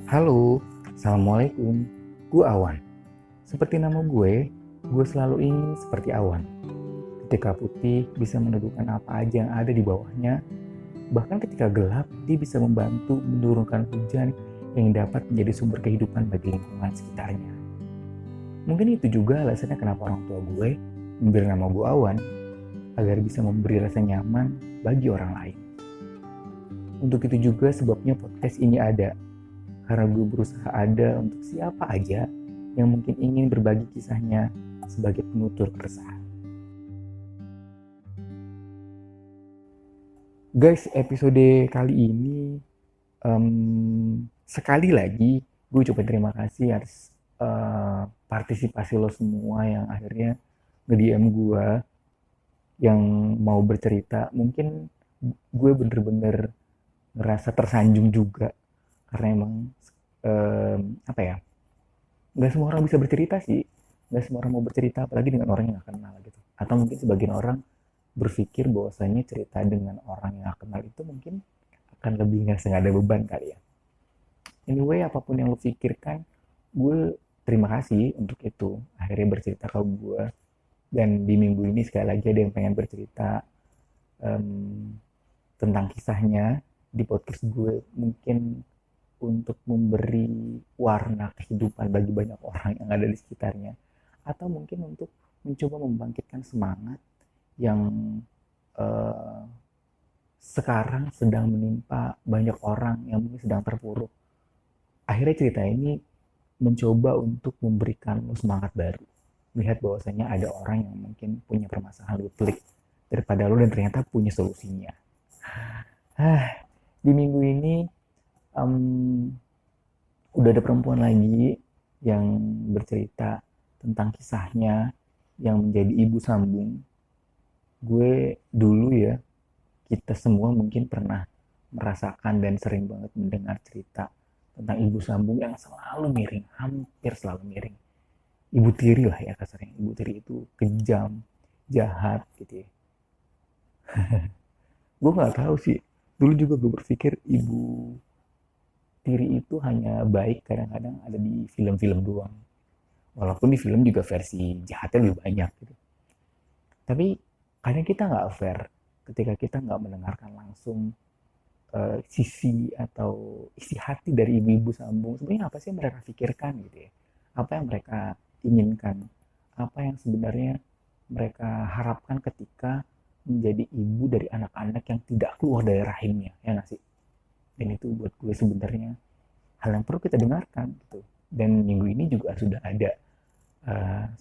Halo, Assalamualaikum. Gue Awan. Seperti nama gue selalu ingin seperti awan. Ketika putih bisa menundukkan apa aja yang ada di bawahnya, bahkan ketika gelap dia bisa membantu menurunkan hujan yang dapat menjadi sumber kehidupan bagi lingkungan sekitarnya. Mungkin itu juga alasannya kenapa orang tua gue memberi nama gue Awan, agar bisa memberi rasa nyaman bagi orang lain. Untuk itu juga sebabnya podcast ini ada, karena gue berusaha ada untuk siapa aja yang mungkin ingin berbagi kisahnya sebagai penutur keresahan. Guys, episode kali ini sekali lagi gue coba terima kasih atas partisipasi lo semua yang akhirnya nge-DM gue yang mau bercerita. Mungkin gue bener-bener ngerasa tersanjung juga karena emang apa ya, nggak semua orang bisa bercerita sih, nggak semua orang mau bercerita apalagi dengan orang yang nggak kenal gitu. Atau mungkin sebagian orang berpikir bahwasanya cerita dengan orang yang nggak kenal itu mungkin akan lebih nggak ada beban kali ya. Anyway, apapun yang lo pikirkan, gue terima kasih untuk itu akhirnya bercerita ke gue. Dan di minggu ini sekali lagi ada yang pengen bercerita tentang kisahnya di podcast gue, mungkin untuk memberi warna kehidupan bagi banyak orang yang ada di sekitarnya, atau mungkin untuk mencoba membangkitkan semangat yang sekarang sedang menimpa banyak orang yang mungkin sedang terpuruk. Akhirnya cerita ini mencoba untuk memberikan lo semangat baru, melihat bahwasanya ada orang yang mungkin punya permasalahan lebih pelik daripada lo dan ternyata punya solusinya. Di minggu ini udah ada perempuan lagi yang bercerita tentang kisahnya yang menjadi ibu sambung. Gue dulu ya, kita semua mungkin pernah merasakan dan sering banget mendengar cerita tentang ibu sambung yang selalu miring, hampir selalu miring. Ibu tiri lah ya kasarnya. Ibu tiri itu kejam, jahat gitu ya. Gue nggak tahu sih. Dulu juga gue berpikir ibu tiri itu hanya baik kadang-kadang ada di film-film doang. Walaupun di film juga versi jahatnya lebih banyak gitu. Tapi kadang kita nggak fair ketika kita nggak mendengarkan langsung sisi atau isi hati dari ibu-ibu sambung. Sebenarnya apa sih yang mereka pikirkan gitu ya? Apa yang mereka inginkan? Apa yang sebenarnya mereka harapkan ketika menjadi ibu dari anak-anak yang tidak keluar dari rahimnya, ya nggak sih? Dan itu buat gue sebenarnya hal yang perlu kita dengarkan gitu. Dan minggu ini juga sudah ada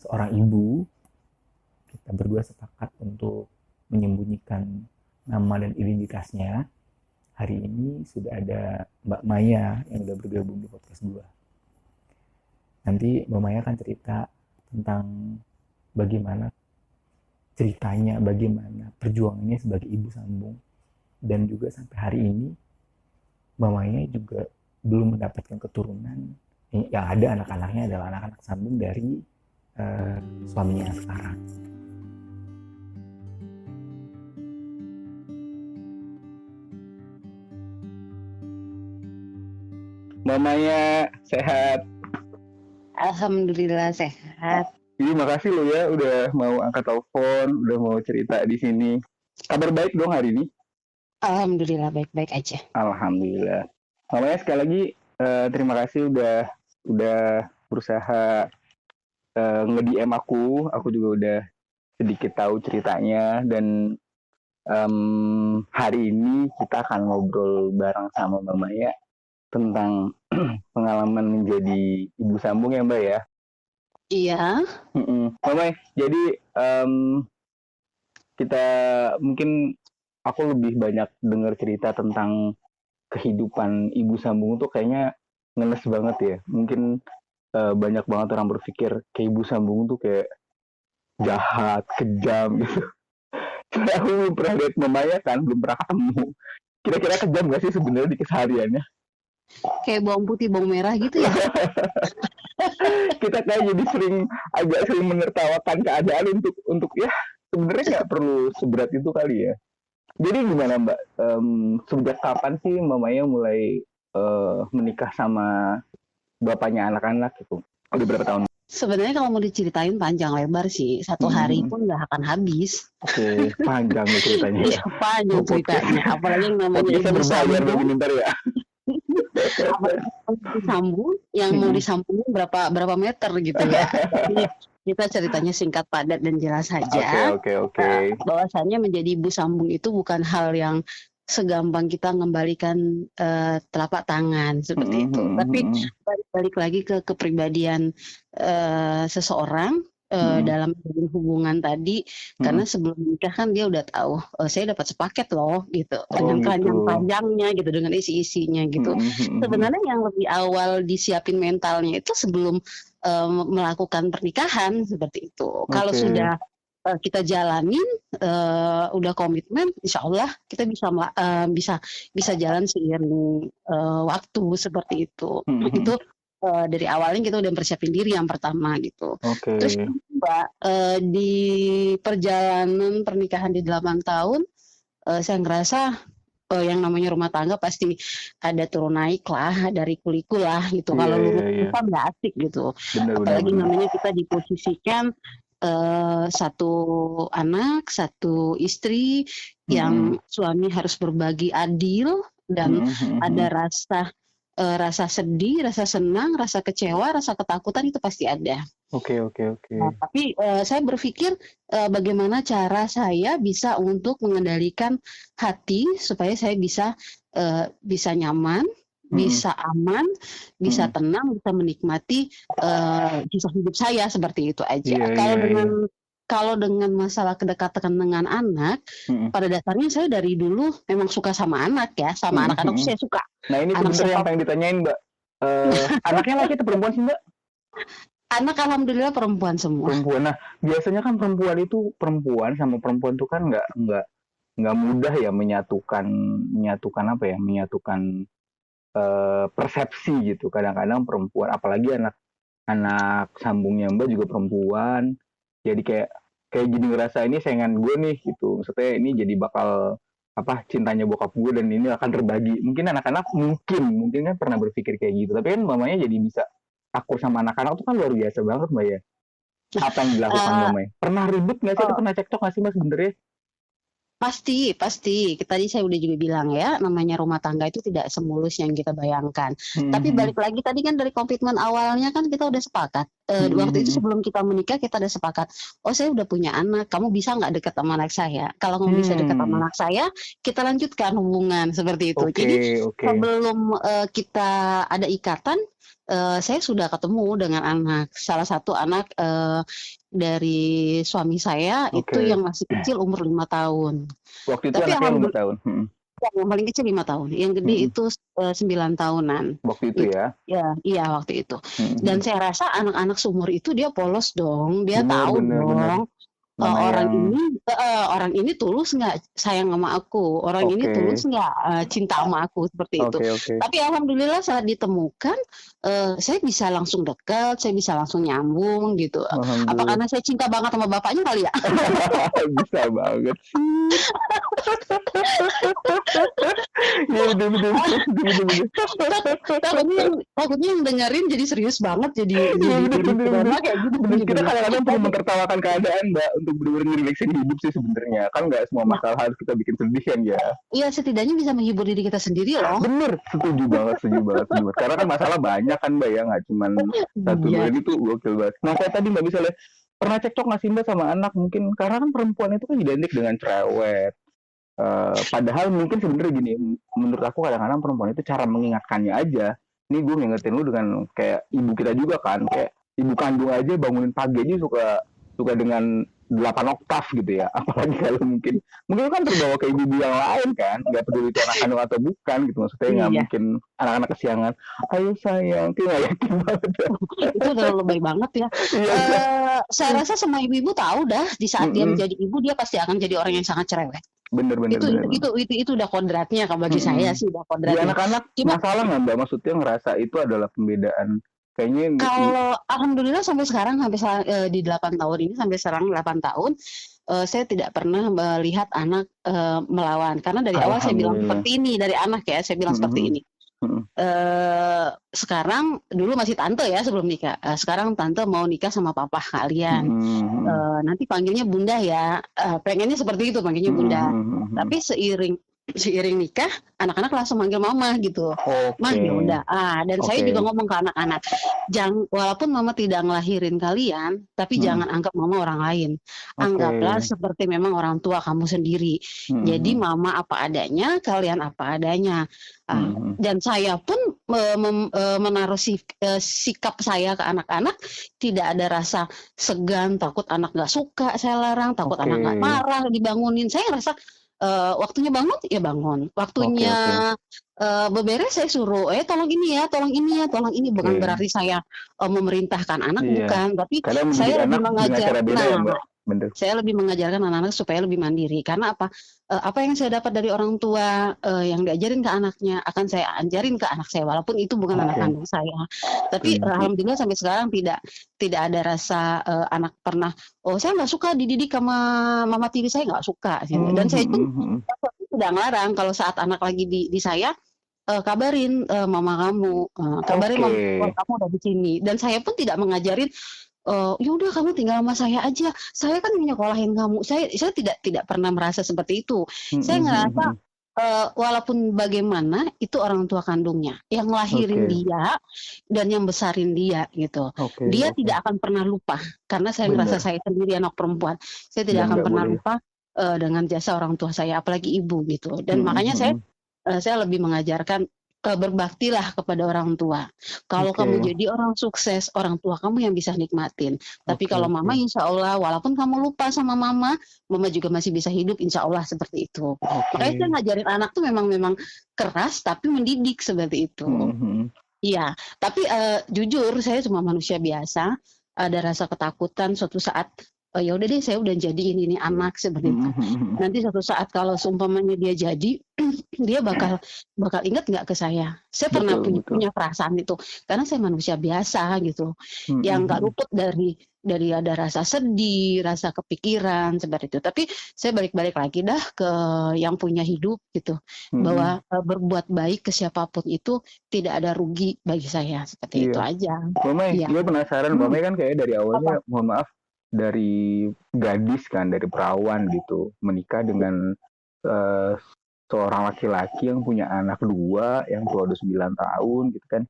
seorang ibu, kita berdua sepakat untuk menyembunyikan nama dan identitasnya. Hari ini sudah ada Mbak Maya yang udah bergabung di podcast gue. Nanti Mbak Maya akan cerita tentang bagaimana ceritanya, bagaimana perjuangannya sebagai ibu sambung. Dan juga sampai hari ini Mbak Maya juga belum mendapatkan keturunan. Yang ada anak-anaknya adalah anak-anak sambung dari suaminya sekarang. Mbak Maya sehat? Alhamdulillah sehat. Iya, makasih lo ya udah mau angkat telepon, udah mau cerita di sini. Kabar baik dong hari ini? Alhamdulillah baik-baik aja. Alhamdulillah. Mamanya sekali lagi terima kasih udah berusaha nge-DM aku juga udah sedikit tahu ceritanya. Dan hari ini kita akan ngobrol bareng sama Mbak Maya tentang pengalaman menjadi ibu sambung ya Mbak ya. Iya. Mbak Maya, jadi kita mungkin aku lebih banyak dengar cerita tentang kehidupan ibu sambung tuh kayaknya ngenes banget ya. Mungkin banyak banget orang berpikir kayak ibu sambung tuh kayak jahat, kejam gitu. Soalnya aku belum pernah lihat Mamaya kan, belum pernah ketemu. Kira-kira kejam gak sih sebenarnya di kesehariannya? Kayak bawang putih, bawang merah gitu ya. Kita kayak jadi agak sering menertawakan keadaan untuk ya sebenarnya nggak perlu seberat itu kali ya. Jadi gimana Mbak? Sejak kapan sih mamanya mulai menikah sama bapaknya anak-anak gitu? Udah berapa tahun? Sebenarnya kalau mau diceritain panjang lebar sih, satu hari Hmm, pun nggak akan habis. Oke, panjang nih ceritanya Iya, ya. panjang Oh, ceritanya. Apalagi yang namanya podcastnya ibu berbayar sambung, begini ntar ya. apalagi yang ibu sambung, yang mau Hmm, disambungin berapa berapa meter gitu ya. Jadi kita ceritanya singkat, padat, dan jelas Oke, saja. oke, oke. Bahwasannya menjadi ibu sambung itu bukan hal yang segampang kita mengembalikan telapak tangan seperti Hmm, itu. hmm, Tapi hmm, balik lagi ke kepribadian seseorang hmm, dalam menjalin hubungan tadi, hmm. karena sebelum menikah kan dia udah tahu, saya dapat sepaket loh gitu, Oh dengan gitu. keranjang panjangnya gitu, dengan isi-isinya gitu. Hmm, hmm, hmm. Sebenarnya yang lebih awal disiapin mentalnya itu sebelum melakukan pernikahan seperti itu. Kalau Oke. sudah kita jalanin, udah komitmen, insya Allah kita bisa bisa jalan seiring waktu seperti itu. Hmm, hmm. Itu dari awalnya kita udah persiapin diri yang pertama gitu. Oke. Terus kedua, di perjalanan pernikahan di 8 tahun, saya ngerasa yang namanya rumah tangga pasti ada turun naik lah, dari kuliku lah gitu. Iya, Kalau iya, lurus iya. kan nggak asik gitu. Benar, benar, Apalagi benar. namanya kita diposisikan satu anak, satu istri, Hmm, yang suami harus berbagi adil dan hmm, hmm, ada hmm. rasa sedih, rasa senang, rasa kecewa, rasa ketakutan itu pasti ada. Oke, oke, oke. Nah, tapi saya berpikir bagaimana cara saya bisa untuk mengendalikan hati supaya saya bisa nyaman, Hmm, bisa aman, bisa hmm. tenang, bisa menikmati kisah hidup saya seperti itu aja. Iya, Kalau iya, iya. dengan masalah kedekatan dengan anak, Hmm, pada dasarnya saya dari dulu memang suka sama anak ya, sama hmm, anak-anak hmm. saya suka. Nah ini Anak sebenarnya yang siapa? pengen ditanyain Mbak. Anaknya laki atau perempuan sih Mbak? Anak alhamdulillah perempuan semua. Perempuan. Nah biasanya kan perempuan sama perempuan tuh kan nggak mudah ya menyatukan apa ya, menyatukan persepsi gitu. Kadang-kadang perempuan, apalagi anak anak sambungnya Mbak juga perempuan. Jadi kayak kayak jadi ngerasa ini saingan gue nih gitu. Maksudnya ini jadi bakal apa cintanya bokap gue dan ini akan terbagi. Mungkin anak-anak mungkin kan pernah berpikir kayak gitu. Tapi kan mamanya jadi bisa akur sama anak-anak tuh kan luar biasa banget Mbak ya. Apa yang dilakukan Eh, mamanya? Pernah ribut nggak sih? Itu oh, pernah cekcok nggak sih Mbak sebenarnya? pasti, pasti. Tadi saya udah juga bilang ya, namanya rumah tangga itu tidak semulus yang kita bayangkan. Tapi Hmm, balik lagi tadi kan dari komitmen awalnya kan kita udah sepakat. hmm, Waktu itu hmm, sebelum kita menikah kita udah sepakat. Oh, saya udah punya anak, kamu bisa nggak dekat sama anak saya? Kalau kamu bisa dekat sama hmm. anak saya, kita lanjutkan hubungan seperti itu. Oke, Jadi oke. sebelum kita ada ikatan, saya sudah ketemu dengan anak. Salah satu anak dari suami saya itu Oke. yang masih kecil umur 5 tahun. Waktu itu Tapi anaknya 5 alhamdulillah tahun. yang paling kecil 5 tahun, yang gede Hmm. itu 9 tahunan Waktu itu gitu. ya. Ya, iya waktu itu. Dan Hmm. saya rasa anak-anak seumur itu dia polos dong, dia Bener, tahu bener, bener. dong Mana orang yang orang ini tulus nggak sayang sama aku, orang ini oke, tulus nggak cinta sama aku seperti itu. oke, oke. Tapi alhamdulillah saat ditemukan, saya bisa langsung dekat, saya bisa langsung nyambung gitu. Apa Alhamdulillah. karena saya cinta banget sama bapaknya kali ya? Bisa banget sih. Iya bener, bener, bener, bener, bener. Takutnya yang dengerin jadi serius banget, jadi Iya bener, bener, bener. drama kayak gitu Bener, gitu kita ya. kadang-kadang perlu Tapi mentertawakan keadaan Mbak untuk bener-bener ngerelaksin hidup sih sebenarnya. Kan nggak semua nah, masalah harus kita bikin sedih kan ya. iya setidaknya bisa menghibur diri kita sendiri loh. Bener, setuju banget, setuju banget, setuju banget. Karena kan masalah banyak kan Mbak ya, nggak cuman satu dua Iya. ini tuh gokil banget. Nah kayak tadi Mbak misalnya pernah cekcok nggak sih Mbak sama anak mungkin karena kan perempuan itu kan identik dengan cerewet. Padahal mungkin sebenarnya gini, menurut aku kadang-kadang perempuan itu cara mengingatkannya aja. Ini gue ngingetin lu dengan kayak ibu kita juga kan, kayak ibu kandung aja bangunin pagi aja suka suka dengan 8 oktav gitu ya. Apalagi kalau mungkin kan terbawa ke ibu yang lain kan, nggak peduli itu anak kandung atau bukan gitu. Maksudnya nggak Iya, mungkin anak-anak kesiangan. Ayo sayang, kayak nggak yakin banget. itu udah lebay banget ya. Iya kan? Saya rasa semua ibu-ibu tahu dah di saat dia Mm-mm. menjadi ibu dia pasti akan jadi orang yang sangat cerewet. Bener, bener, Itu bener, itu bener. itu itu, itu udah kodratnya kalau bagi Mm-mm. saya sih udah Di kodratnya. anak-anak Cuma masalah nggak Mbak? Maksudnya ngerasa itu adalah pembedaan Kayaknya Kalau alhamdulillah sampai sekarang di 8 tahun ini sampai sekarang 8 tahun, saya tidak pernah melihat anak, melawan. Karena dari awal saya bilang alhamdulillah. seperti ini, dari anak ya, saya bilang Mhm seperti mhm. ini. Mhm. Sekarang dulu masih tante ya sebelum nikah, sekarang tante mau nikah sama papa kalian, Mhm mhm. nanti panggilnya bunda ya, pengennya seperti itu panggilnya Mhm bunda. mhm mhm mhm. Tapi seiring seiring nikah, anak-anak langsung manggil mama gitu. Mah Oke. ya udah, dan saya Oke. juga ngomong ke anak-anak, walaupun mama tidak ngelahirin kalian, tapi Mhm. jangan anggap mama orang lain. Oke. Anggaplah seperti memang orang tua kamu sendiri. Mhm Jadi mhm. mama apa adanya, kalian apa adanya. Mhm mhm. Dan saya pun menaruh sikap saya ke anak-anak, tidak ada rasa segan, takut anak nggak suka saya larang, takut Oke. anak nggak marah dibangunin. Saya ngerasa, waktunya bangun, ya bangun. Oke Waktunya, oke. beberes saya suruh, tolong ini ya, tolong ini ya, tolong ini." Bukan Oke. berarti saya, memerintahkan anak, Iya. bukan. Tapi Kadang mendidik saya lebih anak dengan mengajar cara beda ya, nah, Mbak? Bener. saya lebih mengajarkan anak-anak supaya lebih mandiri. Karena apa yang saya dapat dari orang tua, yang diajarin ke anaknya, akan saya ajarin ke anak saya, walaupun itu bukan anak Oke. kandung saya. Tapi, Setuju. alhamdulillah sampai sekarang tidak ada rasa, anak pernah, "Oh, saya nggak suka dididik sama mama tiri saya, nggak suka," gitu. Mhm Dan saya pun mhm mhm. tidak ngelarang kalau saat anak lagi di saya, kabarin, mama kamu, kabarin Oke. kalau kamu udah di sini. Dan saya pun tidak mengajarin, "Ya udah kamu tinggal sama saya aja, saya kan yang nyekolahin kamu." Saya tidak pernah merasa seperti itu. Mhm Saya mhm ngerasa, mhm. walaupun bagaimana itu orang tua kandungnya, yang ngelahirin Oke. dia dan yang besarin dia gitu. Oke Dia oke. tidak akan pernah lupa, karena saya ngerasa Bener. saya sendiri anak perempuan, saya tidak Dan akan nggak pernah boleh lupa, dengan jasa orang tua saya, apalagi ibu gitu. Dan mhm makanya mhm. saya lebih mengajarkan, berbaktilah kepada orang tua. Kalau Oke. kamu jadi orang sukses, orang tua kamu yang bisa nikmatin. Tapi Oke kalau oke. mama insya Allah walaupun kamu lupa sama mama, mama juga masih bisa hidup insya Allah seperti itu. Oke. Makanya saya ngajarin anak tuh memang keras tapi mendidik seperti itu. Mhm mhm. Iya, tapi, jujur saya cuma manusia biasa, ada rasa ketakutan suatu saat, ya udah deh saya udah jadiin ini anak seperti itu. Mhm mhm mhm. Nanti suatu saat kalau seumpamanya dia jadi, dia bakal bakal inget nggak ke saya. Saya pernah Betul betul. punya perasaan itu, karena saya manusia biasa gitu, Mhm yang nggak mhm. luput dari ada rasa sedih, rasa kepikiran seperti itu. Tapi saya balik-balik lagi dah ke yang punya hidup gitu, Mhm. bahwa, berbuat baik ke siapapun itu tidak ada rugi bagi saya, seperti itu Iya. aja. Mamai, Iya. gue penasaran, Mhm, Mamai kan kayak dari apa? awalnya, mohon maaf, dari gadis kan, dari perawan gitu, menikah dengan eh, seorang laki-laki yang punya anak dua, yang tua udah 9 tahun gitu kan.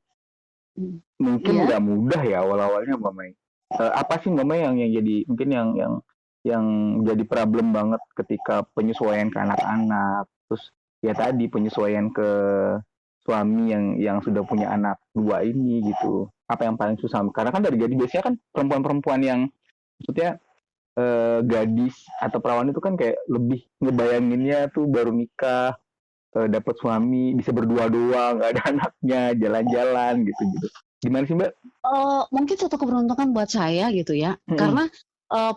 Mmm, Mungkin iya? nggak mudah ya awal-awalnya, Mamai. Apa sih, Mamai, yang jadi, mungkin yang jadi problem banget ketika penyesuaian ke anak-anak, terus ya tadi penyesuaian ke suami yang sudah punya anak dua ini gitu. Apa yang paling susah? Karena kan dari gadis biasanya kan perempuan-perempuan yang maksudnya gadis atau perawan itu kan kayak lebih ngebayanginnya tuh baru nikah, dapat suami bisa berdua doang, nggak ada anaknya, jalan-jalan gitu-gitu. Gimana sih, Mbak? Mungkin satu keberuntungan buat saya gitu ya, Mm-mm. karena,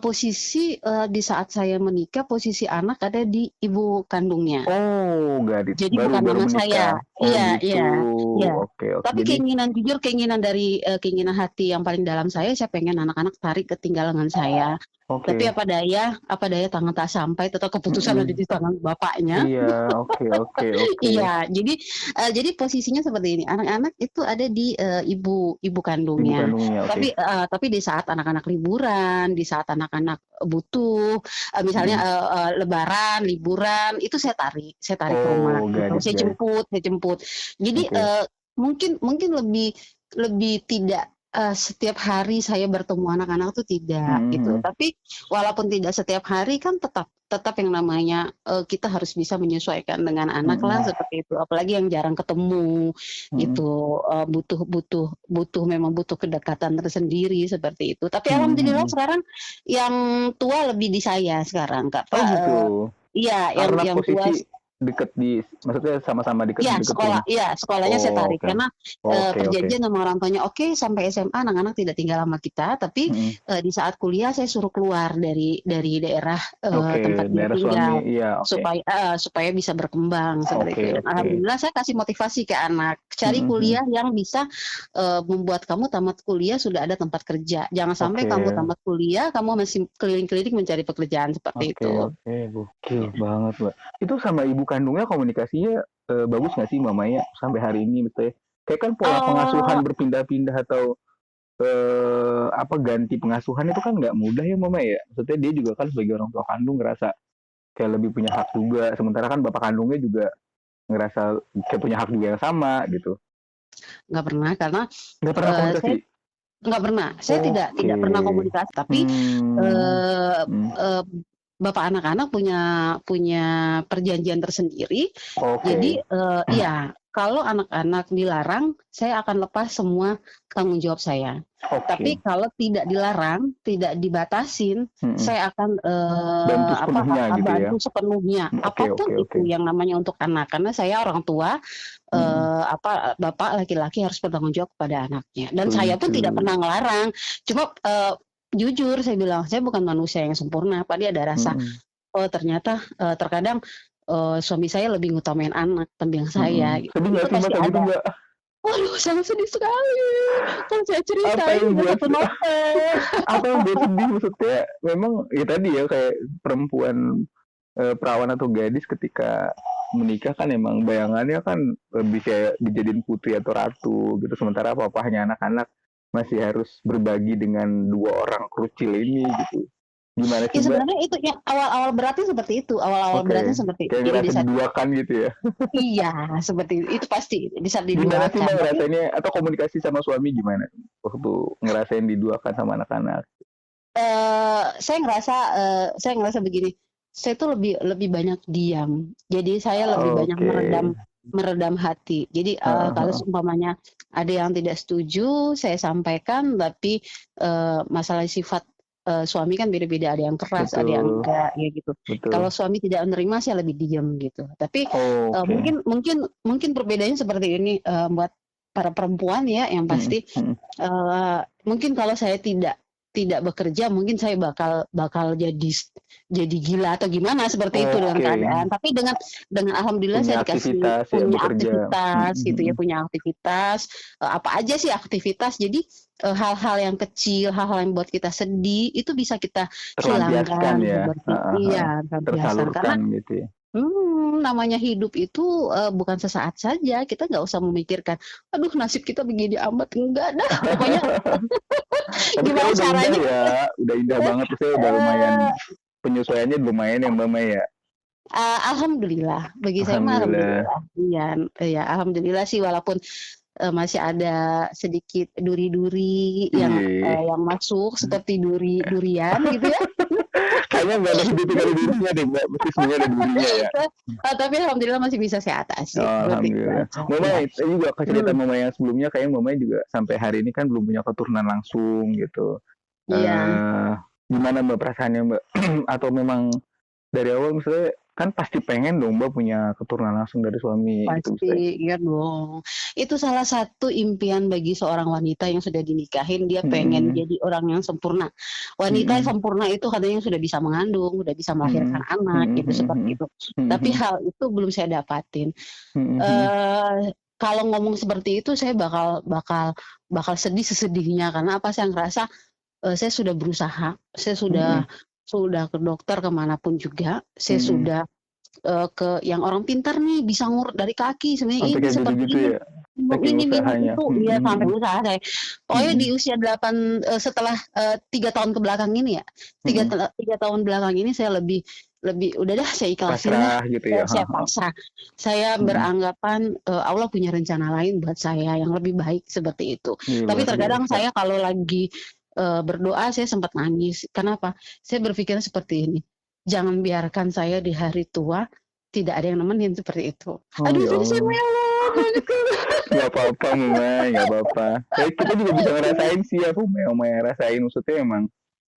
posisi, di saat saya menikah, posisi anak ada di ibu kandungnya. Oh, gadis Jadi baru bukan baru mama menikah. saya. Oh Iya gitu. iya iya. Oke oke. Tapi Jadi jujur keinginan hati yang paling dalam saya pengen anak-anak tarik ketinggalan dengan saya. Tapi oke. apa daya tangan tak sampai, tetap keputusan ada Mm-mm. di tangan bapaknya. Iya, oke oke oke. Iya, jadi posisinya seperti ini, anak-anak itu ada di, ibu ibu Ibu kandungnya. kandungnya, oke. Tapi di saat anak-anak liburan, di saat anak-anak butuh, misalnya, Mm-mm. lebaran, liburan, itu saya tarik ke rumah Oh, gitu, gadis gadis. saya jemput. Jadi, Oke. mungkin mungkin lebih lebih tidak, setiap hari saya bertemu anak-anak tuh tidak gitu. Mm-mm. Tapi walaupun tidak setiap hari kan tetap tetap yang namanya, kita harus bisa menyesuaikan dengan anak lah Mm-mm. seperti itu. Apalagi yang jarang ketemu Mm-mm. gitu, butuh butuh butuh memang butuh kedekatan tersendiri seperti itu. Tapi alhamdulillah Mm-mm. sekarang yang tua lebih di saya sekarang, Kak, Oh Pak, gitu. iya Karena yang tua posisi deket di, maksudnya sama-sama Iya, deket-deket rumah? iya, sekolahnya saya Oh, tarik oke. karena, Oke oke. perjanjian sama orang tuanya, oke sampai SMA anak-anak tidak tinggal sama kita, tapi, Mhm. di saat kuliah saya suruh keluar dari daerah, Oke, tempat dia daerah suami, tinggal, iya, oke. supaya bisa berkembang seperti Oke itu. Dan oke. alhamdulillah saya kasih motivasi ke anak, cari Mhm mhm. kuliah yang bisa, membuat kamu tamat kuliah sudah ada tempat kerja. Jangan sampai Oke. kamu tamat kuliah, kamu masih keliling-keliling mencari pekerjaan, seperti Oke itu. oke, gokil Iya. banget, Mbak. Itu sama ibu kandungnya komunikasinya, bagus nggak sih mamanya sampai hari ini maksudnya? Kayak kan pola Eee pengasuhan berpindah-pindah atau, apa, ganti pengasuhan itu kan nggak mudah ya, Mama, ya? Maksudnya dia juga kan sebagai orang tua kandung ngerasa kayak lebih punya hak juga, sementara kan bapak kandungnya juga ngerasa kayak punya hak juga yang sama gitu. nggak pernah karena, Nggak pernah saya komunikasi? nggak pernah, saya tidak Oke. pernah komunikasi, tapi, Hmm. eee Mhm. eee, bapak anak-anak punya punya perjanjian tersendiri. Jadi, Oke. iya, kalau anak-anak dilarang, saya akan lepas semua tanggung jawab saya. Tapi Oke. kalau tidak dilarang, tidak dibatasin, Mhm. saya akan, Bantu sepenuhnya gitu ya? bantu sepenuhnya, Oke apapun oke oke. itu yang namanya untuk anak. Karena saya orang tua, Mhm. bapak laki-laki harus bertanggung jawab kepada anaknya, dan saya pun Setuju. tidak pernah ngelarang. Cuma, jujur saya bilang, saya bukan manusia yang sempurna, Pak, dia ada rasa, Mhm. oh ternyata, terkadang, suami saya lebih ngutamain anak ketimbang saya Mhm. gitu, Sedih nggak itu sih, Mbak, pasti kayak gitu, ada. Mbak? Waduh sangat sedih sekali, kalau saya Apa ceritain yang bisa buat satu novel. apa yang buat sedih? Maksudnya memang ya tadi ya kayak perempuan, perawan atau gadis ketika menikah kan emang bayangannya kan lebih kayak dijadiin putri atau ratu gitu, sementara papahnya anak-anak masih harus berbagi dengan 2 orang kerucil ini gitu. Gimana Ya sih, Mbak? sebenarnya itu yang awal-awal beratnya seperti itu, awal-awal Oke, beratnya seperti itu. kayak Jadi di ngerasa saat diduakan gitu ya? iya, seperti itu pasti di saat Gimana sih, diduakan, Mbak, tapi, ngerasainnya atau komunikasi sama suami gimana waktu ngerasain diduakan sama anak-anak? saya ngerasa begini, saya tuh lebih lebih banyak diam. Jadi saya lebih banyak Oke. meredam meredam hati. Jadi, Heeh kalau heeh. seumpamanya ada yang tidak setuju, saya sampaikan, tapi, masalah sifat, suami kan beda-beda, ada yang keras, ada yang Betul enggak, ya gitu. Kalau betul. suami tidak menerima, saya lebih diam gitu. Tapi, Oke. mungkin mungkin mungkin perbedaannya seperti ini, buat para perempuan ya, yang Mhm pasti, mhm. mungkin kalau saya tidak bekerja, mungkin saya bakal bakal jadi gila atau gimana, seperti itu dengan Oke. keadaan. Tapi dengan alhamdulillah Punya saya dikasih aktivitas ya, punya bekerja. aktivitas Mhm gitu ya, mhm. punya aktivitas, apa aja sih aktivitas. Jadi, hal-hal yang kecil, hal-hal yang buat kita sedih, itu bisa kita Terlampiaskan hilangkan ya. seperti Heeh heeh. iya, terbiasa. Karena Tersalurkan gitu ya. namanya hidup itu, bukan sesaat saja, kita nggak usah memikirkan, "Aduh nasib kita begini amat," enggak dah, pokoknya Tapi gimana sekarang udah indah caranya ya, udah indah banget, maksudnya udah lumayan eee, penyesuaiannya lumayan ya, Mbak, Mai, ya? alhamdulillah, bagi saya mah Alhamdulillah. alhamdulillah, iya iya alhamdulillah sih walaupun, masih ada sedikit duri-duri Iya. yang masuk seperti durian gitu ya. Kayaknya nggak ada hidup nggak ada durinya deh, Mbak, mesti semuanya ada durinya ya? Tapi alhamdulillah masih bisa saya atasi, Oh, seperti itu alhamdulillah. aja, Mama iya. itu juga ke cerita Mhm, Mama yang sebelumnya kayaknya Mama juga sampai hari ini kan belum punya keturunan langsung gitu. iya. Eh, gimana Mbak perasaannya Mbak? Atau memang dari awal misalnya kan pasti pengen dong Mbak punya keturunan langsung dari suami gitu misalnya. Pasti, iya dong. Itu salah satu impian bagi seorang wanita yang sudah dinikahin, dia pengen Mhm, jadi orang yang sempurna. Wanita yang mhm, sempurna itu katanya sudah bisa mengandung, sudah bisa melahirkan mhm, anak, mhm, gitu, seperti mhm, itu. mhm, Tapi mhm, hal itu belum saya dapatin. mhm, mhm. Kalau ngomong seperti itu saya bakal bakal bakal sedih sesedihnya, karena apa, saya ngerasa, saya sudah berusaha, saya Mhm, sudah ke dokter, ke mana pun juga, saya mhm. sudah ke yang orang pintar nih bisa ngurut dari kaki sebenarnya Sampai ini kayak seperti gitu-gitu ini, ya? minum Saking ini, minum usahanya. itu, Mhm, iya sampai mhm, usaha saya. Pokoknya di mhm, usia 3 tahun ke belakang ini ya, mhm. 3 tahun belakang ini saya lebih lebih udah dah saya ikhlasin lah, Pasrah gitu ya? saya Heeh, pasrah. Saya mhm. beranggapan, Allah punya rencana lain buat saya yang lebih baik seperti itu. Ih, Tapi luar terkadang biasa. saya kalau lagi, berdoa saya sempat nangis. Kenapa? Saya berpikir seperti ini, jangan biarkan saya di hari tua tidak ada yang nemenin seperti itu. Oh, Aduh ya jadi saya Allah. melo banget Kak. Nggak apa-apa, Mama, nggak apa-apa. Kayak kita juga bisa ngerasain sih, aku Mama yang rasain. Maksudnya emang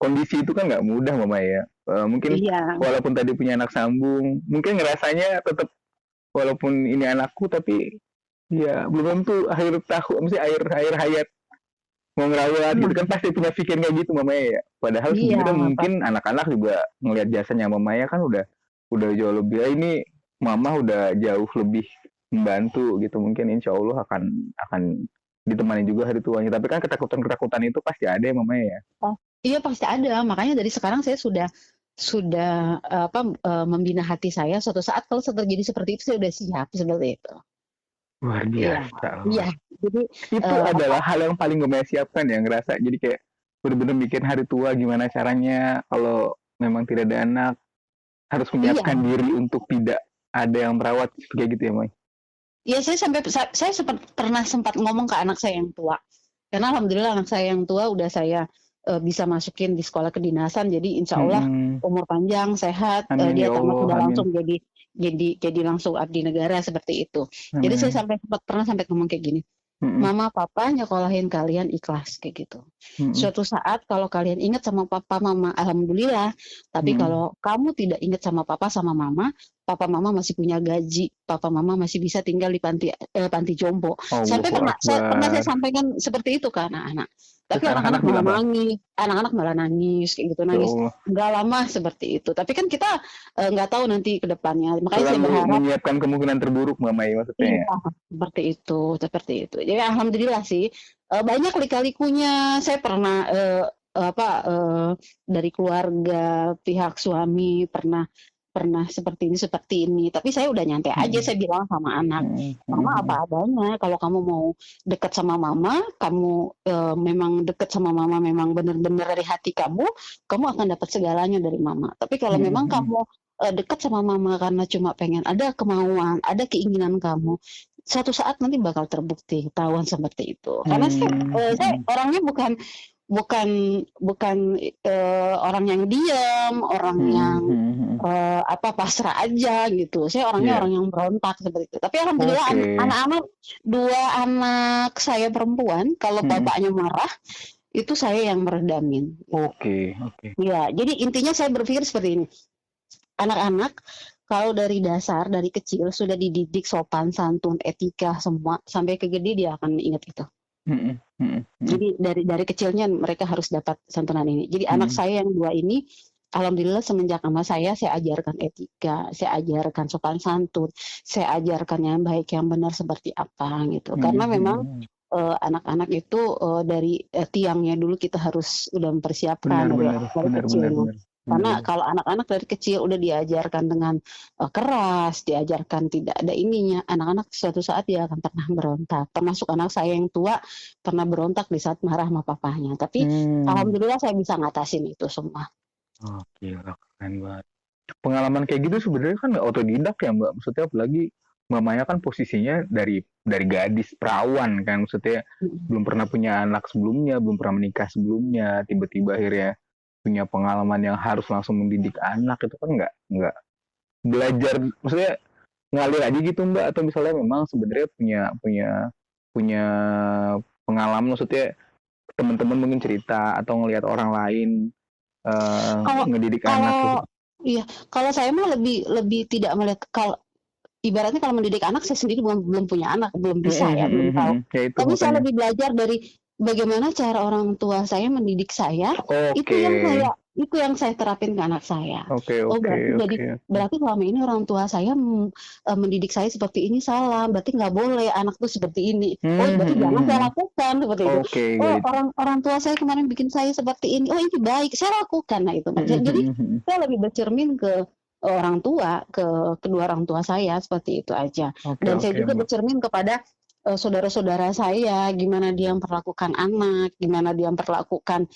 kondisi itu kan nggak mudah, Mama ya. Mungkin Iya, walaupun tadi punya anak sambung, mungkin ngerasanya tetap walaupun ini anakku tapi ya belum tentu akhir tahun, mesti akhir hayat mau ngerawat gitu Nah, kan, pasti punya pikir kayak gitu mamanya ya. Padahal iya, sebenarnya Pak. mungkin anak-anak juga ngelihat jasanya mamanya kan udah jauh lebih, ini mama udah jauh lebih membantu gitu, mungkin insya Allah akan ditemani juga hari tuanya. Tapi kan ketakutan-ketakutan itu pasti ada ya mamanya ya. Oh, iya pasti ada. Makanya dari sekarang saya sudah apa membina hati saya suatu saat kalau terjadi seperti itu saya udah siap seperti itu. Luar Iya. biasa Iya. loh. Jadi Itu apa adalah hal yang paling gue mau siapkan ya, ngerasa jadi kayak bener-bener bikin hari tua gimana caranya kalau memang tidak ada anak, harus iya. menyiapkan diri untuk tidak ada yang merawat kayak gitu ya, Mai. Iya saya pernah sempat ngomong ke anak saya yang tua. Karena alhamdulillah anak saya yang tua udah saya bisa masukin di sekolah kedinasan jadi insya Allah Mm-mm. umur panjang, sehat, Amin dia ya tamat Allah, udah amin. langsung jadi langsung abdi negara seperti itu. Jadi saya Amin. pernah sampai ngomong kayak gini. Mm-mm. Mama, papa nyekolahin kalian ikhlas kayak gitu. Mm-mm. Suatu saat kalau kalian ingat sama papa, mama, alhamdulillah. Tapi Mm-mm. kalau kamu tidak ingat sama papa, sama mama, papa, mama masih punya gaji, papa, mama masih bisa tinggal di panti jompo. Sampai Allahu pernah saya Akbar. sampaikan seperti itu ke anak-anak. Terus Tapi anak-anak bilang apa? anak-anak malah nangis kayak gitu, Ya nangis. Allah. Enggak lama seperti itu. Tapi kan kita nggak tahu nanti ke depannya. Makanya saya Selalu berharap. menyiapkan kemungkinan terburuk, Mama ya, maksudnya Iya, ya. seperti itu, seperti itu. Jadi alhamdulillah sih, banyak lika-likunya. Saya pernah, apa, dari keluarga pihak suami pernah pernah seperti ini, tapi saya udah nyantai aja, Mm-mm. saya bilang sama anak, "Mama Mm-mm. apa adanya, kalau kamu mau dekat sama mama, kamu, memang dekat sama mama memang benar-benar dari hati kamu, kamu akan dapat segalanya dari mama. Tapi kalau memang Mm-mm. kamu dekat sama mama karena cuma pengen ada kemauan, ada keinginan kamu, suatu saat nanti bakal terbukti ketahuan seperti itu. Karena saya Mm-mm. orangnya bukan bukan bukan orang yang diam, orang yang Mm-mm. apa pasrah aja gitu. Saya orangnya Iya. orang yang berontak seperti itu. Tapi alhamdulillah Oke. anak-anak dua anak saya perempuan kalau Mm-mm. bapaknya marah itu saya yang meredamin. Oke. Ya, jadi intinya saya berpikir seperti ini. Anak-anak kalau dari dasar, dari kecil sudah dididik sopan, santun, etika semua, sampai ke gede dia akan ingat itu. Mm-mm. Mm-mm. Jadi dari kecilnya mereka harus dapat santunan ini. Jadi anak Mm-mm. saya yang dua ini, alhamdulillah semenjak sama saya ajarkan etika, saya ajarkan sopan santun, saya ajarkan yang baik, yang benar seperti apa gitu. Karena memang Mm-mm. anak-anak itu dari tiangnya dulu kita harus udah mempersiapkan dari kecil. Karena kalau anak-anak dari kecil udah diajarkan dengan keras, diajarkan tidak ada ininya, anak-anak suatu saat dia akan pernah berontak. Termasuk anak saya yang tua pernah berontak di saat marah sama papahnya. Tapi alhamdulillah saya bisa ngatasin itu semua. Oke, keren banget. Pengalaman kayak gitu sebenarnya kan nggak otodidak ya, Mbak. Maksudnya apalagi mamanya kan posisinya dari gadis perawan kan, maksudnya belum pernah punya anak sebelumnya, belum pernah menikah sebelumnya, tiba-tiba akhirnya punya pengalaman yang harus langsung mendidik anak, itu kan nggak belajar, maksudnya ngalir aja gitu, Mbak, atau misalnya memang sebenarnya punya punya punya pengalaman, maksudnya teman-teman mungkin cerita atau ngelihat orang lain Kalau ngedidik anak gitu. kalau iya, kalau saya mah lebih tidak melihat kalau ibaratnya kalau mendidik anak saya sendiri belum punya anak, belum bisa ya, belum tahu. Ya itu Tapi saya makanya. lebih belajar dari bagaimana cara orang tua saya mendidik saya, itu yang saya terapin ke anak saya. Oke. Berarti selama ini orang tua saya mendidik saya seperti ini salah, berarti nggak boleh anak tuh seperti ini. Oh, berarti jangan saya lakukan seperti itu. Oke, Oh, orang tua saya kemarin bikin saya seperti ini. Oh, ini baik, saya lakukan. Nah, itu. Jadi saya lebih bercermin ke orang tua, ke kedua orang tua saya seperti itu aja. Dan saya juga bercermin kepada saudara-saudara saya, gimana dia memperlakukan anak, gimana dia memperlakukan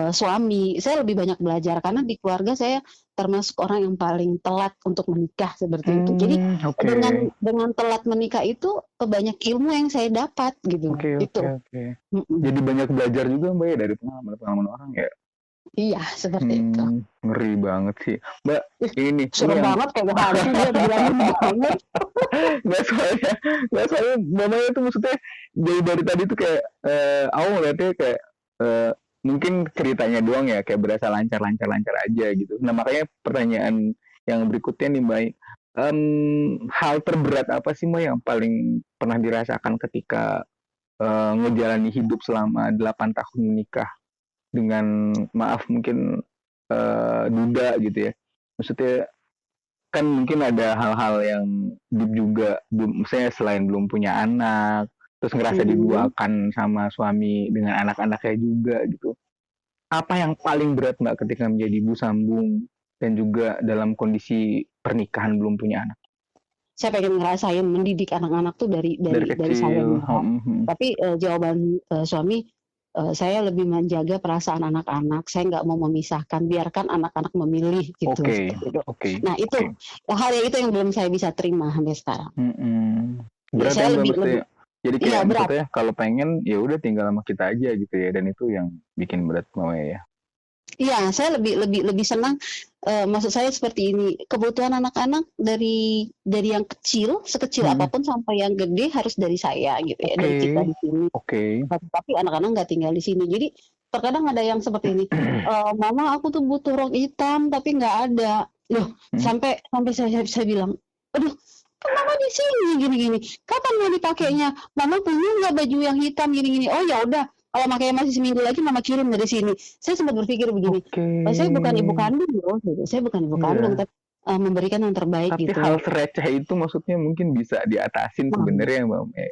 suami. Saya lebih banyak belajar karena di keluarga saya termasuk orang yang paling telat untuk menikah seperti itu. Jadi dengan telat menikah itu banyak ilmu yang saya dapat gitu. Oke. Jadi banyak belajar juga, Mbak, ya, dari pengalaman orang ya. Iya, seperti itu. Ngeri banget sih, Mbak. Ini serem banget kayak hantu dia bilangin banget. Nggak soalnya mamanya tuh maksudnya dari tadi tuh kayak aku ngeliatnya kayak mungkin ceritanya doang ya kayak berasa lancar aja gitu. Nah makanya pertanyaan yang berikutnya nih, Mbak, hal terberat apa sih Mbak yang paling pernah dirasakan ketika ngejalani hidup selama 8 tahun menikah dengan maaf mungkin duda gitu ya. Maksudnya kan mungkin ada hal-hal yang deep juga, saya selain belum punya anak, terus ngerasa Mm-mm. diduakan sama suami dengan anak-anaknya juga gitu. Apa yang paling berat Mbak ketika menjadi ibu sambung dan juga dalam kondisi pernikahan belum punya anak? Saya pengen ngerasain mendidik anak-anak tuh dari Dari dari saya kecil, enggak. Tapi jawaban suami, saya lebih menjaga perasaan anak-anak. Saya nggak mau memisahkan, biarkan anak-anak memilih gitu, oke, seperti itu. oke, Nah itu oke. hal yang itu yang belum saya bisa terima sampai sekarang. Ya, Berat ya saya Mbak lebih lebih maksudnya. Jadi iya kayak berat. maksudnya kalau pengen ya udah tinggal sama kita aja gitu ya, dan itu yang bikin berat Mama ya. Iya, saya lebih lebih lebih senang, maksud saya seperti ini, kebutuhan anak-anak dari yang kecil, sekecil Mm-mm. apapun sampai yang gede harus dari saya gitu ya, Oke, dari kita di sini. oke. Tapi anak-anak nggak tinggal di sini. Jadi terkadang ada yang seperti ini, "Mama aku tuh butuh rok hitam tapi nggak ada." Loh, Hmm, sampai sampai saya bilang, "Aduh, kan Mama di sini gini-gini, kapan mau dipakainya? Mama punya nggak baju yang hitam gini-gini?" "Oh ya udah, kalau makanya masih seminggu lagi Mama kirim dari sini." Saya sempat berpikir begini, Oke, "Saya bukan ibu kandung loh," gitu. "Saya bukan ibu kandung, iya. tapi, memberikan yang terbaik," Tapi hal gitu. sereceh itu maksudnya mungkin bisa diatasin Nah, sebenarnya Mbak Mei.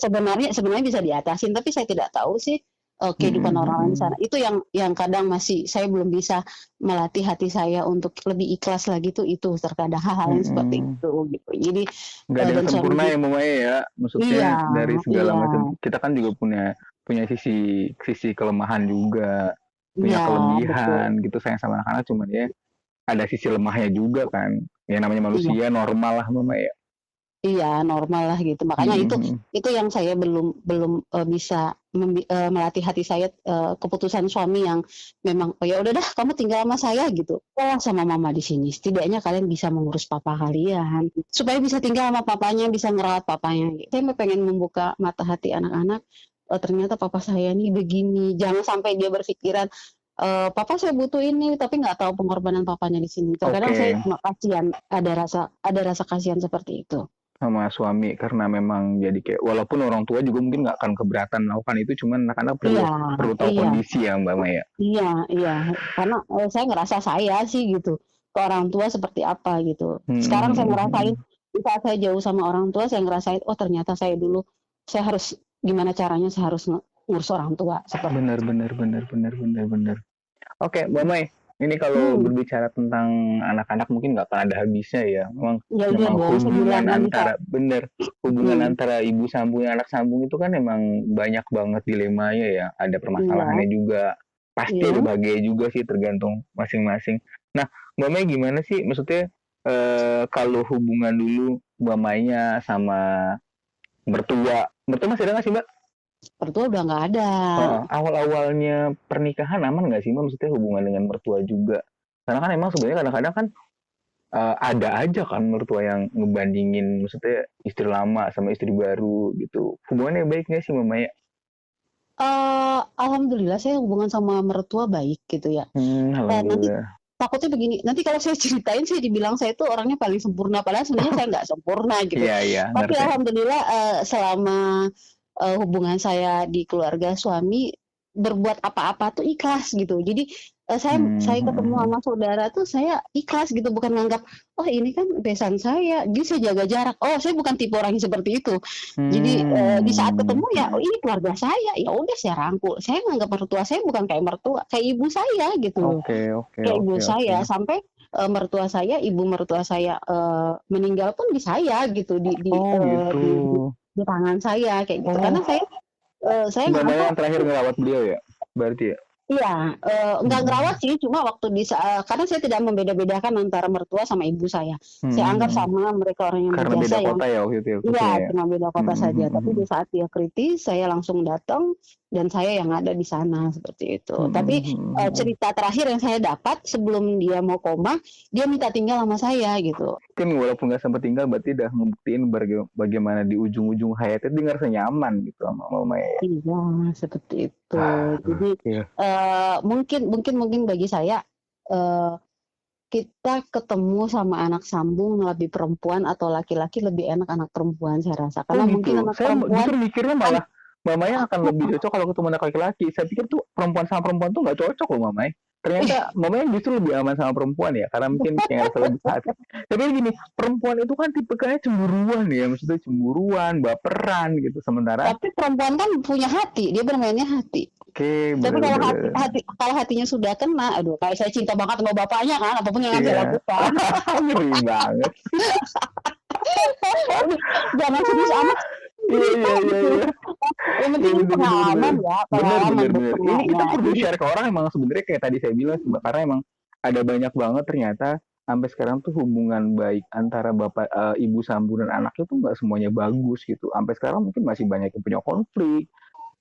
sebenarnya bisa diatasin, tapi saya tidak tahu sih, kehidupan orang lain di sana. Itu yang kadang masih saya belum bisa melatih hati saya untuk lebih ikhlas lagi tuh itu, terkadang hal-hal yang seperti itu, gitu. Jadi, Nggak ada yang dan suami sempurna ya Mbak Mei ya. Maksudnya iya dari segala iya macam kita kan juga punya punya sisi sisi kelemahan juga, punya iya, betul. kelebihan gitu sayang sama anak-anak, cuman ya ada sisi lemahnya juga kan. Ya namanya Iya. manusia normal lah Mbak Mei ya. Iya, normal lah gitu. Makanya itu yang saya belum belum, bisa melatih hati saya, keputusan suami yang memang, "Oh ya udah dah kamu tinggal sama saya," gitu. "Oh sama mama di sini, setidaknya kalian bisa mengurus papa kalian, supaya bisa tinggal sama papanya, bisa ngerawat papanya." Saya mah pengen membuka mata hati anak-anak, ternyata papa saya nih begini, jangan sampai dia berpikiran, "Papa saya butuh ini," tapi nggak tahu pengorbanan papanya di sini. Terkadang saya Oke, cuma kasihan, ada rasa kasihan seperti itu. sama suami karena memang jadi kayak walaupun orang tua juga mungkin nggak akan keberatan melakukan itu, cuman anak-anak perlu Iya perlu tahu iya kondisi ya Mbak Mei ya. iya iya, karena, saya ngerasa saya sih gitu, ke orang tua seperti apa gitu. Sekarang saya ngerasain di saat saya jauh sama orang tua, saya ngerasain, oh ternyata saya dulu, saya harus gimana caranya saya harus ngurus orang tua, seperti Benar benar benar benar benar benar. Oke, Mbak Mai, ini kalau hmm, berbicara tentang anak-anak mungkin nggak akan ada habisnya ya. Memang ya iya memang dong sebulan hubungan kan bisa antara bener hubungan mhm, antara ibu sambung dan anak sambung itu kan emang banyak banget dilemanya ya. Ada iya permasalahannya juga. Pasti ada iya, bahagia juga sih tergantung masing-masing. Nah, Mbak Mai gimana sih? Maksudnya kalau hubungan dulu Mbak Mainya sama mertua, mertua masih ada nggak sih Mbak? mertua udah nggak ada. Awal-awalnya pernikahan aman nggak sih Mbak? Maksudnya hubungan dengan mertua juga. Karena kan emang sebenarnya kadang-kadang kan ada aja kan mertua yang ngebandingin maksudnya istri lama sama istri baru gitu. Hubungannya baik nggak sih Mama ya? Alhamdulillah saya hubungan sama mertua baik gitu ya. Nanti Alhamdulillah. takutnya begini, nanti kalau saya ceritain saya dibilang saya itu orangnya paling sempurna, padahal sebenarnya saya nggak sempurna gitu. Iya, iya, Tapi ngerti. alhamdulillah, selama, hubungan saya di keluarga suami, berbuat apa-apa tuh ikhlas gitu. Jadi, saya ketemu Hmm. sama saudara tuh saya ikhlas gitu, bukan nganggap, "Oh ini kan besan saya," jadi saya jaga jarak. Oh saya bukan tipe orang yang seperti itu. Jadi, di saat ketemu ya, "Oh ini keluarga saya," ya udah saya rangkul. Saya nganggap mertua saya bukan kayak mertua, kayak ibu saya gitu loh. Oke, oke, Kayak ibu oke, oke. saya sampai, mertua saya, ibu mertua saya, meninggal pun di saya gitu, Oh gitu. di tangan saya kayak gitu. Karena Oh, saya Mbak Maya ngerasa yang terakhir ngerawat beliau ya? Berarti ya? iya, enggak ngerawat sih, cuma waktu karena saya tidak membeda-bedakan antara mertua sama ibu saya. Saya anggap Hmm. sama mereka orang yang Karena beda berjasa yang kota ya waktu itu ya khususnya iya, ya? cuma beda kota saja, tapi di saat dia kritis, saya langsung datang dan saya yang ada di sana, seperti itu. Tapi, cerita terakhir yang saya dapat sebelum dia mau koma, dia minta tinggal sama saya, gitu. Mungkin walaupun nggak sempat tinggal berarti udah ngebuktiin bagaimana di ujung-ujung hayatnya dia ngerasa nyaman gitu sama Mama ya. Iya, seperti itu. Ah, Jadi, iya. mungkin mungkin mungkin bagi saya, eee kita ketemu sama anak sambung lebih perempuan atau laki-laki lebih enak anak perempuan saya rasa. Oh Karena mungkin gitu. anak Saya perempuan justru mikirnya kan malah mamanya akan lebih cocok kalau ketemu anak laki-laki. Saya pikir tuh perempuan sama perempuan tuh nggak cocok loh mamanya. Ternyata mamanya justru lebih aman sama perempuan ya, karena mungkin kayak ngerasa lebih hati. Tapi gini, perempuan itu kan tipe kayak cemburuan ya, maksudnya cemburuan, baperan gitu. Sementara, tapi perempuan kan punya hati, dia bermainnya hati. oke, Tapi kalau bener-bener, kalau hatinya sudah kena, aduh kayak saya cinta banget sama bapaknya kan, apapun yang saya iya, lakukan. ngeri banget. Jangan serius amat. Iya, iya, iya, iya. Yang Iya, penting ini bener, bener, bener. pengalaman ya, Bener, pengalaman bener, bener. Ini kita berkenanya. perlu Jadi share ke orang emang sebenarnya kayak tadi saya bilang, karena emang ada banyak banget ternyata sampai sekarang tuh hubungan baik antara bapak, ibu sambung dan anaknya tuh nggak semuanya bagus gitu. Sampai sekarang mungkin masih banyak yang punya konflik.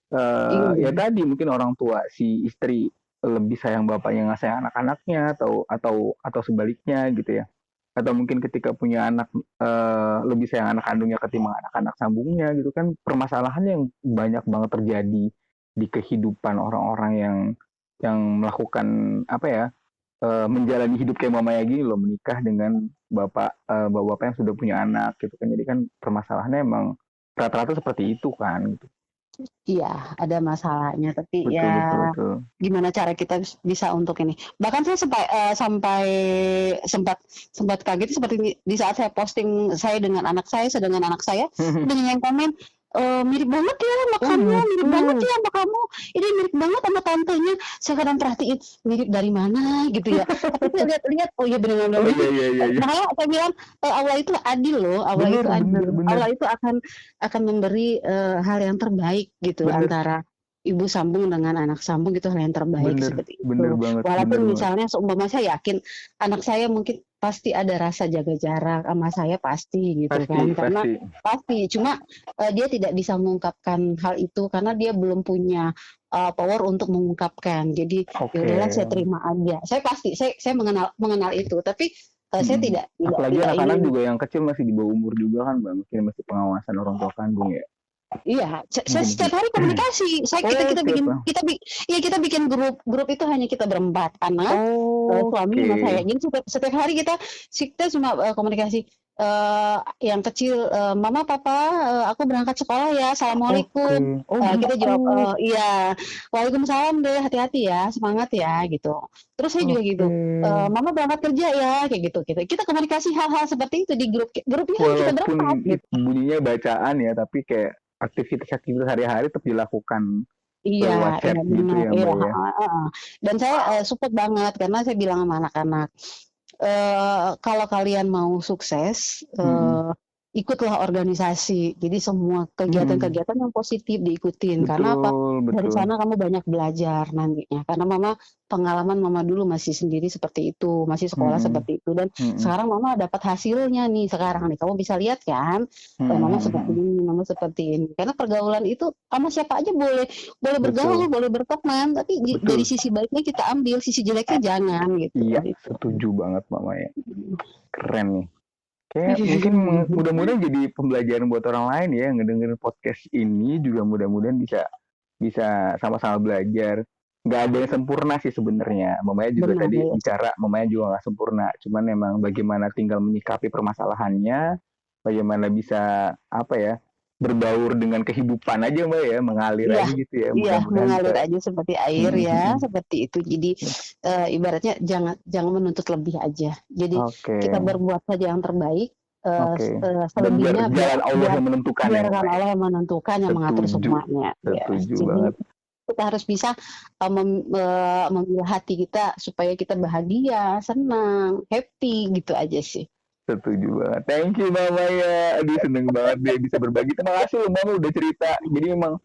Ya iya, tadi mungkin orang tua si istri lebih sayang bapaknya nggak sayang anak-anaknya atau sebaliknya gitu ya. Atau mungkin ketika punya anak lebih sayang anak kandungnya ketimbang anak-anak sambungnya gitu kan, permasalahan yang banyak banget terjadi di kehidupan orang-orang yang melakukan apa ya, menjalani hidup kayak mamanya gini loh, menikah dengan bapak-bapak yang sudah punya anak gitu kan. Jadi kan permasalahannya emang rata-rata seperti itu kan gitu. iya ada masalahnya. Tapi Betul, betul, ya betul. gimana cara kita bisa untuk ini. Bahkan saya sampai sempat sempat kaget seperti di saat saya posting saya dengan anak saya, sedangkan anak saya dengan yang komen mirip banget ya sama Oh kamu, mirip banget gitu. ya sama kamu, ini mirip banget sama tantenya. Saya kadang perhatiin mirip dari mana gitu ya. Tapi saya lihat-lihat, oh iya benar-benar Oh mirip. iya, iya, iya, iya. Makanya saya bilang Allah itu adil loh, Allah Bener, itu bener, adil. bener, Allah itu akan memberi hal yang terbaik gitu bener, antara ibu sambung dengan anak sambung, gitu hal yang terbaik bener, seperti bener itu. banget, bener Walaupun banget. misalnya seumpama saya yakin anak saya mungkin pasti ada rasa jaga jarak sama saya pasti gitu Pasti, kan. Karena pasti. pasti cuma dia tidak bisa mengungkapkan hal itu karena dia belum punya power untuk mengungkapkan. Jadi ya Oke. udahlah saya terima aja. Saya pasti saya mengenal itu, tapi saya Mm-mm. Apalagi tidak anak-anak ingin. juga yang kecil masih di bawah umur juga kan, Mbak. Mungkin masih pengawasan orang tua kandung ya. Iya, saya Mungkin. setiap hari komunikasi. Oh, Kita tiap. bikin iya kita bikin grup itu hanya kita berempat, anak, suami sama saya. Oke. Jadi setiap hari kita cuma komunikasi. Yang kecil, mama, papa, aku berangkat sekolah ya, Oke. assalamualaikum. Oh Kita gitu. jawab, iya, waalaikumsalam deh, hati-hati ya, semangat ya, gitu. Terus saya juga gitu, Oke. mama berangkat kerja ya, kayak gitu. Kita komunikasi hal-hal seperti itu di grupnya hanya kita Walaupun berempat, gitu. bunyinya bacaan ya, tapi kayak aktivitas-aktivitas sehari-hari tetap dilakukan Iya, lewat iya chat gitu benar, ya, iya, Mbak ya. heeh, heeh. Dan saya support banget karena saya bilang sama anak-anak, kalau kalian mau sukses, Mm-mm. ikutlah organisasi. Jadi semua Mm-mm. kegiatan-kegiatan yang positif diikutin. Karena apa? Betul, Dari betul. sana kamu banyak belajar nantinya. Karena pengalaman mama dulu masih sendiri seperti itu, masih sekolah Mm-mm. seperti itu. Dan Mm-mm. sekarang mama dapat hasilnya nih sekarang nih. Kamu bisa lihat kan, mama seperti Mm-mm. ini, mama seperti ini. Karena pergaulan itu sama siapa aja boleh boleh bergaul, Betul, boleh berteman. Tapi dari betul. sisi baiknya kita ambil, sisi jeleknya jangan gitu. Iya, Gitu. setuju banget Mama ya. Keren nih. Kayak mungkin mudah-mudahan jadi pembelajaran buat orang lain ya, ngedengerin podcast ini juga mudah-mudahan bisa bisa sama-sama belajar. Nggak ada yang sempurna sih sebenarnya. Mamanya juga Benar tadi ya. bicara, mamanya juga nggak sempurna. Cuman memang bagaimana tinggal menyikapi permasalahannya, bagaimana bisa apa ya, berbaur dengan kehidupan aja Mbak ya, mengalir Iya, aja gitu ya. iya Mudah-mudahan mengalir bisa. aja seperti air ya, seperti itu. Jadi ibaratnya jangan jangan menuntut lebih aja. Jadi Oke, kita berbuat saja yang terbaik. oke. Dan biar Selebihnya jalan Allah biar yang menentukan ya biarkan Mbak ya. Allah yang menentukan, yang mengatur Setuju, semuanya. Ya, setuju jadi banget. kita harus bisa memilah hati kita supaya kita bahagia, senang, happy gitu aja sih. Setuju banget. Thank you Mama ya. Aduh seneng banget deh bisa berbagi. Terima kasih loh Mama udah cerita. Jadi memang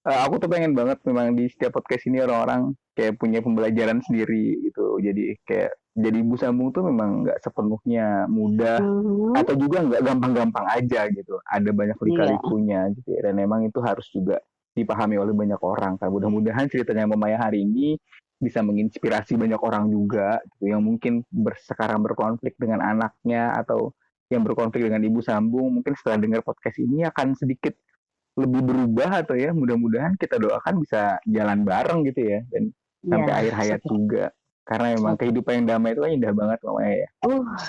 aku tuh pengen banget memang di setiap podcast ini orang-orang kayak punya pembelajaran sendiri gitu. Jadi kayak jadi ibu sambung tuh memang nggak sepenuhnya mudah Mhm. atau juga nggak gampang-gampang aja gitu. Ada banyak Iya, lika-likunya gitu ya. Dan memang itu harus juga dipahami oleh banyak orang. Kan mudah-mudahan ceritanya Mama ya hari ini bisa menginspirasi banyak orang juga gitu yang mungkin sekarang berkonflik dengan anaknya atau yang berkonflik dengan ibu sambung mungkin setelah dengar podcast ini akan sedikit lebih berubah atau ya mudah-mudahan kita doakan bisa jalan bareng gitu ya dan sampai iya, akhir hayat juga. Karena memang kehidupan yang damai itu kan indah banget mamanya ya.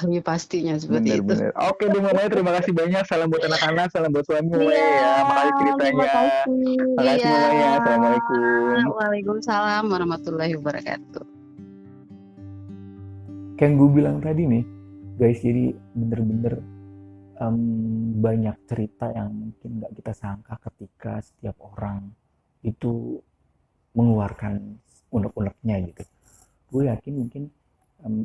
Ya pastinya seperti itu. Bener-bener. Oke deh mamanya, terima kasih banyak. Salam buat anak-anak, salam buat suami mamanya Iya, ya. Makasih terima ceritanya. kasih. Makasih Iya. mamanya. Assalamualaikum. Waalaikumsalam warahmatullahi wabarakatuh. Kayak yang gue bilang tadi nih guys, jadi bener-bener banyak cerita yang mungkin nggak kita sangka ketika setiap orang itu mengeluarkan unek-uneknya gitu. Gue yakin mungkin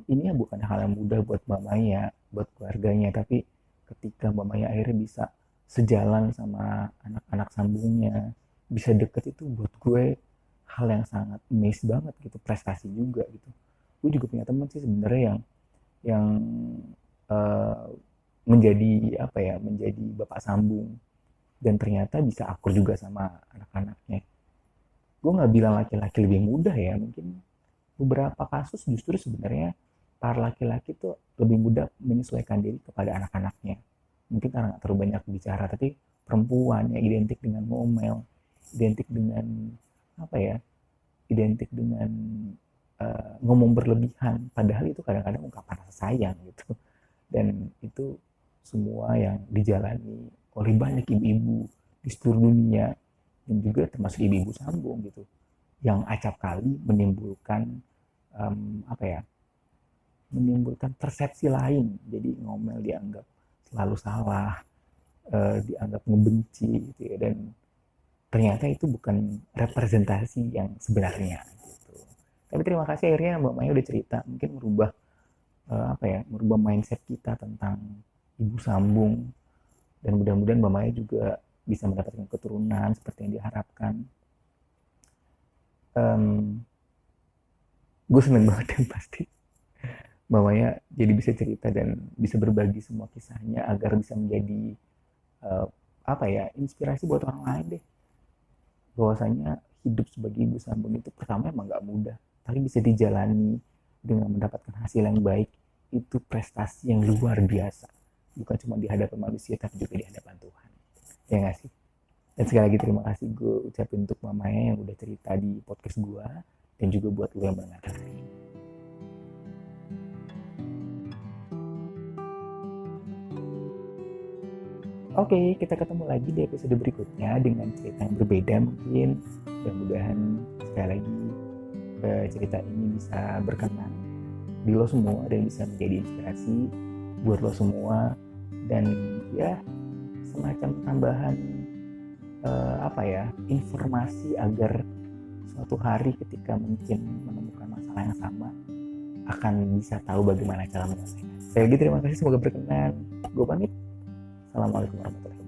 ini ya bukan hal yang mudah buat Mbak Maya, buat keluarganya, tapi ketika Mbak Maya akhirnya bisa sejalan sama anak-anak sambungnya, bisa deket, itu buat gue hal yang sangat amazed banget gitu, prestasi juga gitu. Gue juga punya teman sih sebenarnya yang eh, menjadi apa ya, menjadi bapak sambung dan ternyata bisa akur juga sama anak-anaknya. Gue nggak bilang laki-laki lebih mudah ya, mungkin beberapa kasus justru sebenarnya para laki-laki tuh lebih mudah menyesuaikan diri kepada anak-anaknya. Mungkin karena nggak terlalu banyak bicara, tapi perempuan yang identik dengan ngomel, identik dengan apa ya, identik dengan ngomong berlebihan, padahal itu kadang-kadang ungkapan rasa sayang gitu. Dan itu semua yang dijalani oleh banyak ibu-ibu di seluruh dunia, dan juga termasuk ibu-ibu sambung gitu, yang acap kali menimbulkan apa ya, menimbulkan persepsi lain. Jadi ngomel dianggap selalu salah, dianggap ngebenci gitu ya, dan ternyata itu bukan representasi yang sebenarnya gitu. Tapi terima kasih akhirnya Mbak Maya udah cerita, mungkin merubah apa ya, merubah mindset kita tentang ibu sambung, dan mudah-mudahan Mbak Maya juga bisa mendapatkan keturunan seperti yang diharapkan. Gue seneng banget dan pasti Mbak Maya jadi bisa cerita dan bisa berbagi semua kisahnya agar bisa menjadi uh, apa ya, inspirasi buat orang lain deh, bahwasanya hidup sebagai ibu sambung itu pertama emang gak mudah, tapi bisa dijalani dengan mendapatkan hasil yang baik, itu prestasi yang luar biasa, bukan cuma di hadapan manusia tapi juga di hadapan Tuhan, ya nggak sih? Dan sekali lagi terima kasih gue ucapin untuk mamanya yang udah cerita di podcast gue, dan juga buat lo yang mendengarkan hari ini. Oke, kita ketemu lagi di episode berikutnya dengan cerita yang berbeda mungkin. Mudah-mudahan sekali lagi cerita ini bisa berkenan di lo semua dan bisa menjadi inspirasi buat lo semua, dan ya semacam tambahan apa ya, informasi agar suatu hari ketika mungkin menemukan masalah yang sama akan bisa tahu bagaimana cara menyelesaikan. Sekali lagi terima kasih, semoga berkenan. Gue pamit. Assalamualaikum warahmatullahi wabarakatuh.